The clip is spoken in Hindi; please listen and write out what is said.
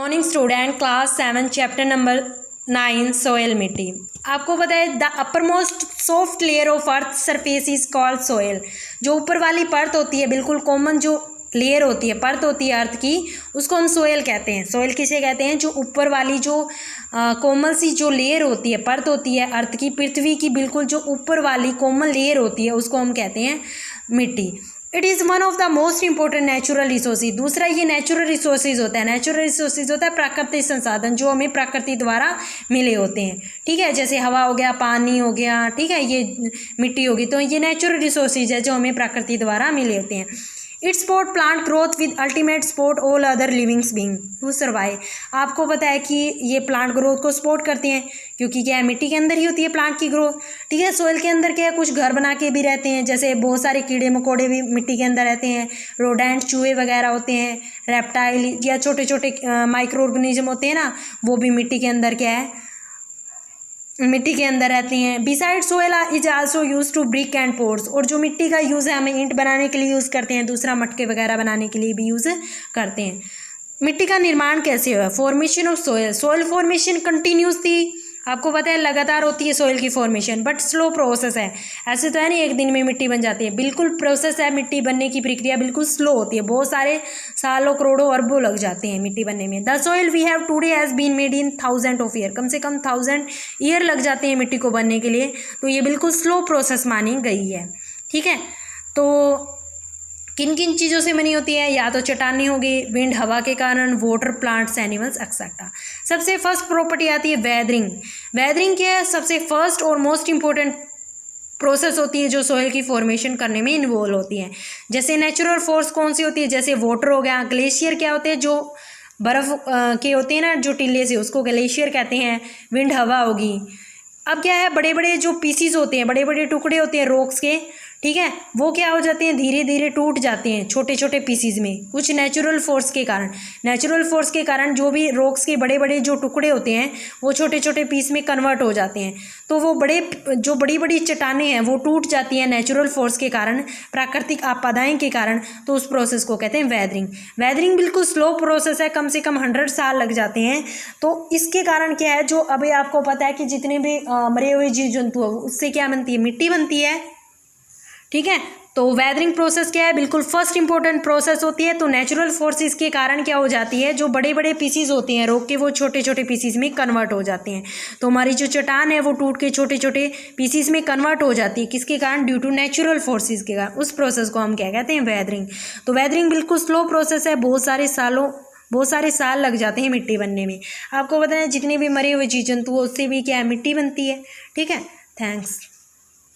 Morning student, class 7 chapter number 9 soil मिट्टी। आपको पता है the upper most soft layer of earth surface is called soil. जो ऊपर वाली परत होती है, बिल्कुल कॉमन जो लेयर होती है, परत होती है अर्थ की, उसको हम सोयल कहते हैं। सोयल किसे कहते हैं? जो ऊपर वाली जो कोमल सी जो लेयर होती है, परत होती है अर्थ की, पृथ्वी की बिल्कुल जो ऊपर वाली कोमल लेयर होती है, उसको हम कहते हैं मिट्टी। It is one of the most important natural resources. दूसरा ये नेचुरल रिसोर्सेज होता है। नेचुरल रिसोर्सेज होता है प्राकृतिक संसाधन जो हमें प्रकृति द्वारा मिले होते हैं, ठीक है। जैसे हवा हो गया, पानी हो गया, ठीक है, ये मिट्टी होगी, तो ये नेचुरल रिसोर्सेज है जो हमें प्रकृति द्वारा मिले होते हैं। It support plant growth with ultimate support all other livings being to survive. आपको पता है कि ये प्लांट ग्रोथ को सपोर्ट करते हैं, क्योंकि क्या है, मिट्टी के अंदर ही होती है प्लांट की ग्रोथ, ठीक है। सोइल के अंदर क्या है, कुछ घर बना के भी रहते हैं, जैसे बहुत सारे कीड़े मकोड़े भी मिट्टी के अंदर रहते हैं, रोडेंट चूहे वगैरह होते हैं, रेप्टाइल या छोटे छोटे माइक्रो ऑर्गेनिज्म होते हैं ना, वो भी मिट्टी के अंदर क्या है, मिट्टी के अंदर रहते हैं। Beside soil is also use to brick and pots. और जो मिट्टी का यूज़ है, हमें ईंट बनाने के लिए यूज़ करते हैं, दूसरा मटके वगैरह बनाने के लिए भी यूज़ करते हैं। मिट्टी का निर्माण कैसे हुआ? Formation of soil. Soil formation continuously, आपको पता है, लगातार होती है सोयल की फॉर्मेशन, बट स्लो प्रोसेस है। ऐसे तो है नहीं एक दिन में मिट्टी बन जाती है, बिल्कुल प्रोसेस है। मिट्टी बनने की प्रक्रिया बिल्कुल स्लो होती है, बहुत सारे सालों, करोड़ों, अरबों लग जाते हैं मिट्टी बनने में। The soil we have today has been made in 1000 of year. कम से कम 1000 ईयर लग जाते हैं मिट्टी को बनने के लिए, तो ये बिल्कुल स्लो प्रोसेस मानी गई है, ठीक है। तो किन किन चीज़ों से बनी होती है? या तो चट्टानें होगी, विंड हवा के कारण, वाटर, प्लांट्स, एनिमल्स एक्सेट्रा। सबसे फर्स्ट प्रॉपर्टी आती है वेदरिंग। वेदरिंग क्या है? सबसे फर्स्ट और मोस्ट इंपॉर्टेंट प्रोसेस होती है जो सोयल की फॉर्मेशन करने में इन्वॉल्व होती है। जैसे नेचुरल फोर्स कौन सी होती है? जैसे वाटर हो गया, ग्लेशियर क्या होते हैं, जो बर्फ़ के होते हैं ना, जो टिल्ले से, उसको ग्लेशियर कहते हैं। विंड हवा होगी। अब क्या है, बड़े बड़े जो पीसीज होते हैं, बड़े बड़े टुकड़े होते हैं रॉक्स के, ठीक है, वो क्या हो जाते हैं, धीरे धीरे टूट जाते हैं छोटे छोटे पीसीज में, कुछ नेचुरल फोर्स के कारण। नेचुरल फोर्स के कारण जो भी रॉक्स के बड़े बड़े जो टुकड़े होते हैं, वो छोटे छोटे पीस में कन्वर्ट हो जाते हैं। तो वो जो बड़ी बड़ी चट्टानें हैं, वो टूट जाती हैं नेचुरल फोर्स के कारण, प्राकृतिक आपदाएं के कारण। तो उस प्रोसेस को कहते हैं वेदरिंग। वेदरिंग बिल्कुल स्लो प्रोसेस है, कम से कम 100 साल लग जाते हैं। तो इसके कारण क्या है, जो अभी आपको पता है कि जितने भी मरे हुए जीव जंतु है, उससे क्या बनती है, मिट्टी बनती है, ठीक है। तो वेदरिंग प्रोसेस क्या है, बिल्कुल फर्स्ट इंपॉर्टेंट प्रोसेस होती है। तो नेचुरल फोर्सेस के कारण क्या हो जाती है, जो बड़े बड़े पीसीज होते हैं रॉक के, वो छोटे छोटे पीसीज में कन्वर्ट हो जाते हैं। तो हमारी जो चट्टान है, वो टूट के छोटे छोटे पीसीज में कन्वर्ट हो जाती है, किसके कारण? ड्यू टू नेचुरल फोर्सेस के कारण। उस प्रोसेस को हम क्या कहते हैं, वेदरिंग। तो वेदरिंग बिल्कुल स्लो प्रोसेस है, बहुत सारे साल लग जाते हैं मिट्टी बनने में। आपको पता है जितने भी मरे हुए जीव जंतु, उससे भी क्या है, मिट्टी बनती है, ठीक है। थैंक्स।